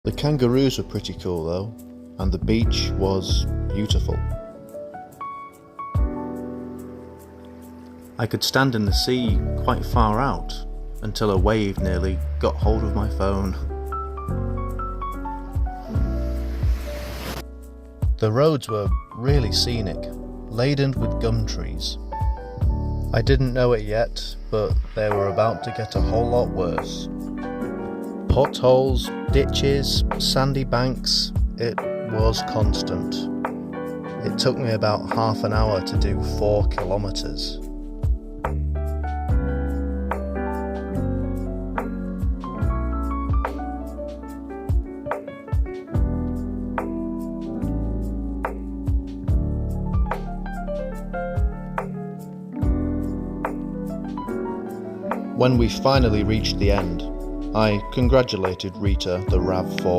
The kangaroos were pretty cool though, and the beach was beautiful. I could stand in the sea quite far out until a wave nearly got hold of my phone. The roads were really scenic, laden with gum trees. I didn't know it yet, but they were about to get a whole lot worse. Potholes, ditches, sandy banks, it was constant. It took me about half an hour to do 4 kilometers. When we finally reached the end, I congratulated Rita, the RAV4.